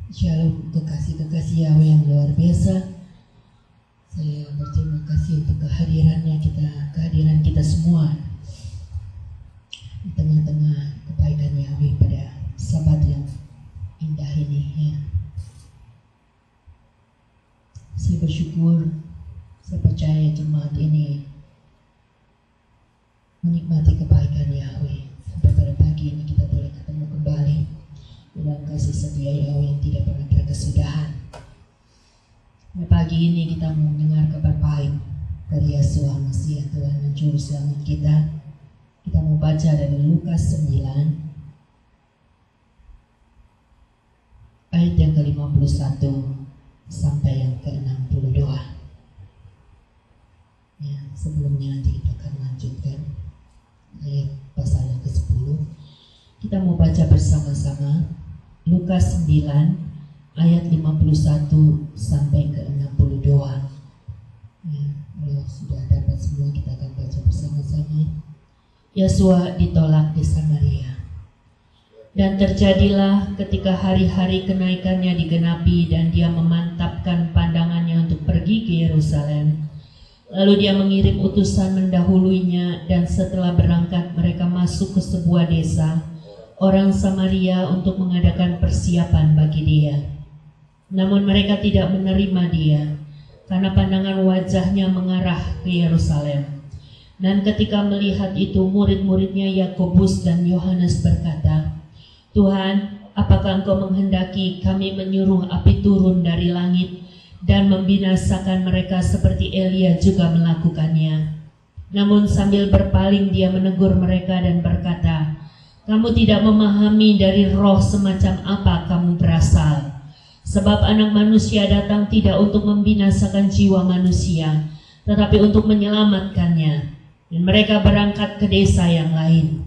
Shalom kekasih-kekasih Yahweh yang luar biasa. Saya berterima kasih untuk kehadiran kita semua di tengah-tengah kebaikan Yahweh pada Sabat yang indah ini ya. Saya bersyukur, saya percaya jemaat ini menikmati kebaikan Yahweh. Sampai pada pagi ini kita boleh ketemu kembali dalam kasih setia Yahweh yang tidak pernah berkesudahan. Pagi ini kita mau mendengar kabar baik dari Yeshua Mesih Tuhan dan Juru Selamat kita. Kita mau baca dari Lukas 9 ayat yang ke-51 sampai yang ke-62. Ya, sebelumnya nanti kita akan lanjutkan ayat pasal yang ke-10. Kita mau baca bersama-sama Lukas 9 ayat 51 sampai ke 62. Ya, kalau sudah dapat semua kita akan baca bersama-sama. Yeshua ditolak di Samaria. Dan terjadilah ketika hari-hari kenaikannya digenapi dan dia memantapkan pandangannya untuk pergi ke Yerusalem. Lalu dia mengirim utusan mendahuluinya, dan setelah berangkat mereka masuk ke sebuah desa orang Samaria untuk mengadakan persiapan bagi dia. Namun mereka tidak menerima dia, karena pandangan wajahnya mengarah ke Yerusalem. Dan ketika melihat itu, murid-muridnya Yakobus dan Yohanes berkata, "Tuhan, apakah Engkau menghendaki kami menyuruh api turun dari langit dan membinasakan mereka seperti Elia juga melakukannya?" Namun sambil berpaling dia menegur mereka dan berkata, "Kamu tidak memahami dari roh semacam apa kamu berasal. Sebab Anak Manusia datang tidak untuk membinasakan jiwa manusia, tetapi untuk menyelamatkannya." Dan mereka berangkat ke desa yang lain.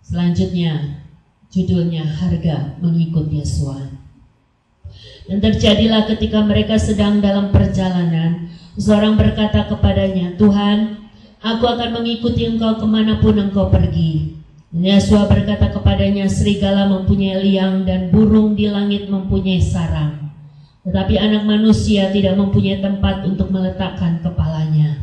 Selanjutnya, judulnya Harga Mengikut Yeshua. Dan terjadilah ketika mereka sedang dalam perjalanan, seorang berkata kepadanya, "Tuhan, aku akan mengikuti Engkau kemanapun Engkau pergi." Dan Yeshua berkata kepadanya, "Serigala mempunyai liang dan burung di langit mempunyai sarang, tetapi Anak Manusia tidak mempunyai tempat untuk meletakkan kepalanya."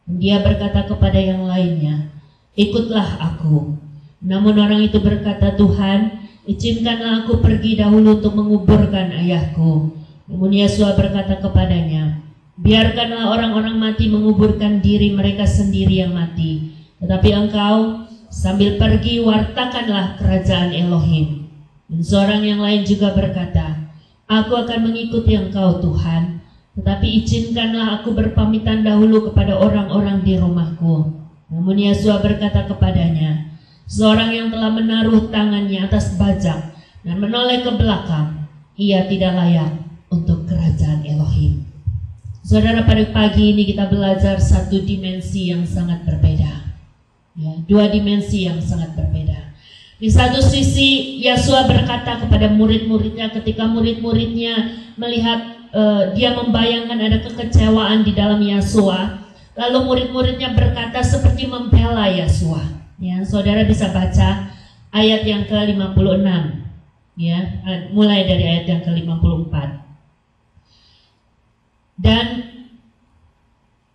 Dan dia berkata kepada yang lainnya, "Ikutlah aku." Namun orang itu berkata, "Tuhan, izinkanlah aku pergi dahulu untuk menguburkan ayahku." Namun Yeshua berkata kepadanya, "Biarkanlah orang-orang mati menguburkan diri mereka sendiri yang mati, tetapi engkau sambil pergi wartakanlah kerajaan Elohim." Dan seorang yang lain juga berkata, "Aku akan mengikuti engkau Tuhan, tetapi izinkanlah aku berpamitan dahulu kepada orang-orang di rumahku." Namun Yeshua berkata kepadanya, "Seorang yang telah menaruh tangannya atas bajak dan menoleh ke belakang, ia tidak layak untuk kerajaan Elohim." Saudara, pada pagi ini kita belajar satu dimensi yang sangat berbeda. Ya, dua dimensi yang sangat berbeda. Di satu sisi Yeshua berkata kepada murid-muridnya ketika murid-muridnya melihat dia membayangkan ada kekecewaan di dalam Yeshua, lalu murid-muridnya berkata seperti membela Yeshua. Ya, saudara bisa baca ayat yang ke-56, ya, mulai dari ayat yang ke-54.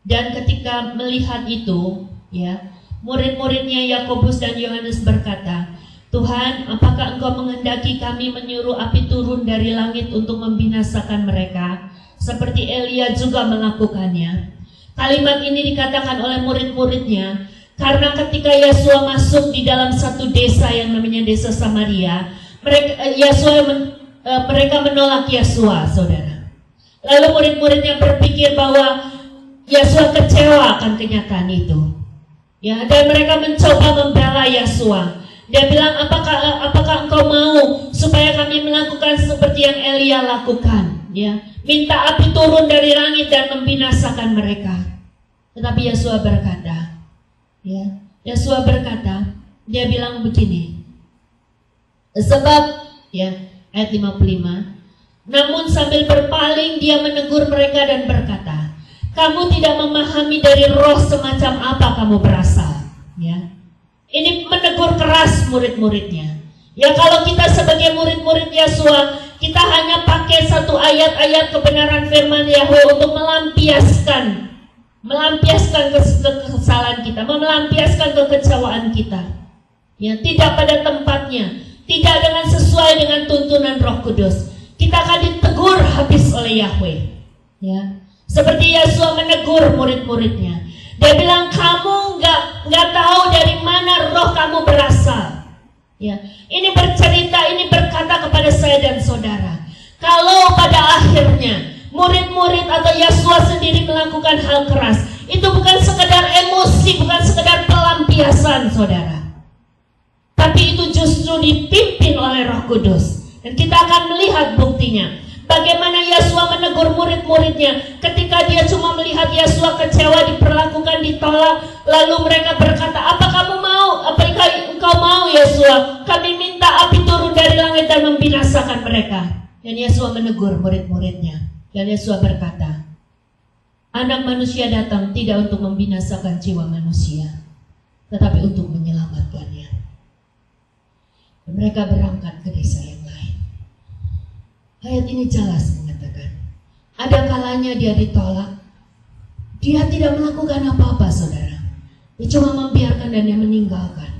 Dan ketika melihat itu, ya, murid-muridnya Yakobus dan Yohanes berkata, "Tuhan, apakah Engkau menghendaki kami menyuruh api turun dari langit untuk membinasakan mereka, seperti Elia juga melakukannya?" Kalimat ini dikatakan oleh murid-muridnya karena ketika Yeshua masuk di dalam satu desa yang namanya desa Samaria, mereka menolak Yeshua, saudara. Lalu murid-muridnya berpikir bahwa Yeshua kecewa akan kenyataan itu. Ya, dan mereka mencoba membela Yeshua. Dia bilang, apakah engkau mau supaya kami melakukan seperti yang Elia lakukan? Ya, minta api turun dari langit dan membinasakan mereka. Tetapi Yeshua berkata, dia bilang begini. Sebab, ya, ayat 55. Namun sambil berpaling dia menegur mereka dan berkata, "Kamu tidak memahami dari roh semacam apa kamu berasal." Ya. Ini menegur keras murid-muridnya. Ya, kalau kita sebagai murid-murid Yeshua, Kita hanya pakai satu ayat-ayat kebenaran firman Yahweh untuk melampiaskan kesalahan kita, melampiaskan kekecewaan kita. Ya, tidak pada tempatnya, tidak dengan sesuai dengan tuntunan Roh Kudus. Kita akan ditegur habis oleh Yahweh. Ya, seperti Yesus menegur murid-muridnya. Dia bilang, kamu nggak tahu dari mana roh kamu berasal. Ya, ini bercerita, ini berkata kepada saya dan saudara, kalau pada akhirnya murid-murid atau Yesus sendiri melakukan hal keras, itu bukan sekedar emosi, bukan sekedar pelampiasan, saudara, tapi itu justru dipimpin oleh Roh Kudus. Dan kita akan melihat buktinya. Bagaimana Yesua menegur murid-muridnya ketika dia cuma melihat Yesua kecewa, diperlakukan, ditolak. Lalu mereka berkata, apa kamu mau? Apa engkau mau Yesua? Kami minta api turun dari langit dan membinasakan mereka. Dan Yesua menegur murid-muridnya. Dan Yesua berkata, Anak manusia datang tidak untuk membinasakan jiwa manusia, tetapi untuk menyelamatkannya. Dan mereka berangkat ke desa yang lain. Ayat ini jelas mengatakan, ada kalanya dia ditolak. Dia tidak melakukan apa-apa, saudara. Dia cuma membiarkan dan dia meninggalkan.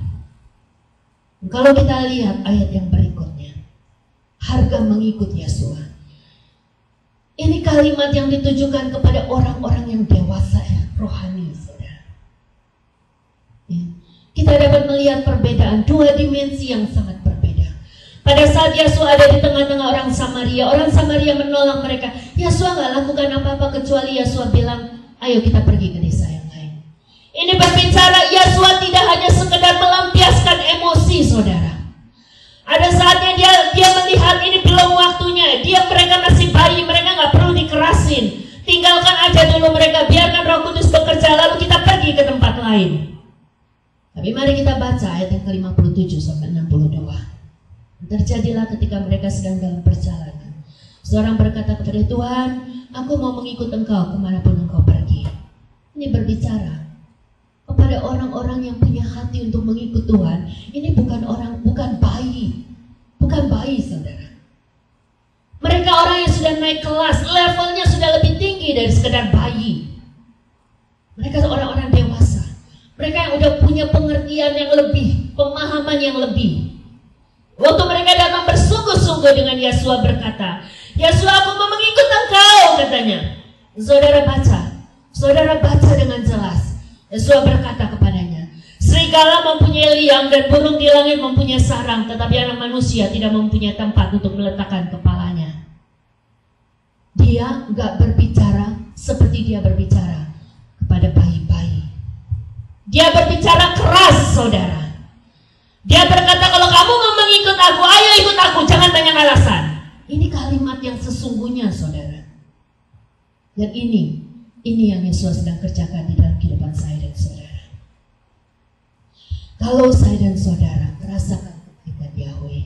Kalau kita lihat ayat yang berikutnya, harga mengikut Yesua. Ini kalimat yang ditujukan kepada orang-orang yang dewasa, rohani, saudara. Ya. Kita dapat melihat perbedaan, dua dimensi yang sangat berbeda. Pada saat Yesus ada di tengah-tengah orang Samaria menolak mereka. Yesus nggak lakukan apa-apa kecuali Yesus bilang, ayo kita pergi ke desa yang lain. Ini berbicara, Yesus tidak hanya sekedar melampiaskan emosi, saudara. Ada saatnya dia melihat ini belum waktunya. Mereka masih bayi, mereka nggak perlu dikerasin. Tinggalkan aja dulu mereka, biarkan Roh Kudus bekerja, lalu kita pergi ke tempat lain. Tapi mari kita baca ayat yang ke-57 sampai 62. Terjadilah ketika mereka sedang dalam perjalanan, seorang berkata kepada Tuhan, aku mau mengikut engkau kemanapun engkau pergi. Ini berbicara kepada orang-orang yang punya hati untuk mengikut Tuhan. Ini bukan bayi, saudara. Mereka orang yang sudah naik kelas, levelnya sudah lebih tinggi dari sekedar bayi. Mereka orang-orang dewasa. Mereka yang udah punya pengertian yang lebih, pemahaman yang lebih. Waktu mereka datang bersungguh-sungguh dengan Yesua berkata, Yesua, aku mau mengikut engkau, katanya. Saudara baca dengan jelas. Yesua berkata kepadanya, serigala mempunyai liang dan burung di langit mempunyai sarang, tetapi anak manusia tidak mempunyai tempat untuk meletakkan kepalanya. Dia gak berbicara seperti dia berbicara kepada bayi-bayi. Dia berbicara keras, saudara. Dia berkata, kalau kamu mau mengikut aku, ayo ikut aku, jangan banyak alasan. Ini kalimat yang sesungguhnya, saudara. Dan ini yang Yesus sedang kerjakan di dalam kehidupan saya dan saudara. Kalau saya dan saudara merasakan kebaikan Yahweh,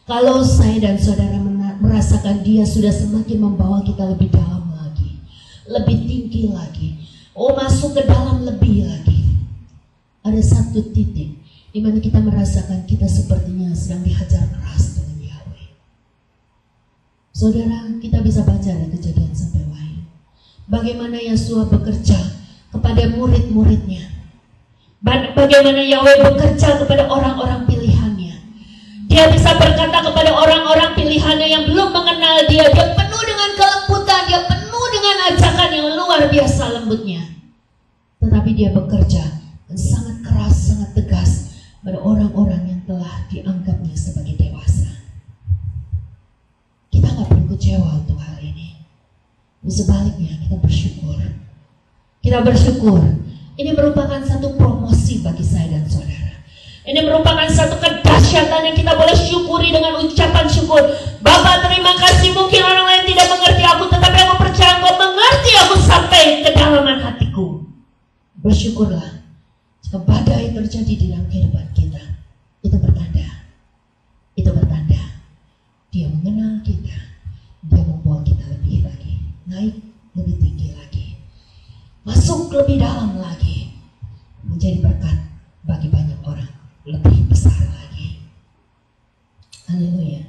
kalau saya dan saudara merasakan Dia sudah semakin membawa kita lebih dalam lagi, lebih tinggi lagi, masuk ke dalam lebih lagi, ada satu titik di mana kita merasakan kita sepertinya sedang dihajar keras dengan Yahweh. Saudara, kita bisa baca dari Kejadian sampai Wahyu, bagaimana Yesua bekerja kepada murid-muridnya, bagaimana Yahweh bekerja kepada orang-orang pilihannya. Dia bisa berkata kepada orang-orang pilihannya yang belum mengenal dia, dia penuh dengan kelembutan, dia penuh dengan ajakan yang luar biasa lembutnya. Tetapi dia bekerja dan sangat keras, sangat tegas pada orang-orang yang telah dianggapnya sebagai dewasa. Kita gak perlu kecewa untuk hal ini. Sebaliknya kita bersyukur. Kita bersyukur. Ini merupakan satu promosi bagi saya dan saudara. Ini merupakan satu kedahsyatan yang kita boleh syukuri dengan ucapan syukur. Bapa, terima kasih, mungkin orang lain tidak mengerti aku, tetapi aku percaya Engkau mengerti aku sampai kedalaman hatiku. Bersyukurlah. Jika badai terjadi di dalam kehidupan kita, itu bertanda Dia mengenal kita, Dia membawa kita lebih lagi, naik lebih tinggi lagi, masuk lebih dalam lagi, menjadi berkat bagi banyak orang, lebih besar lagi. Haleluya.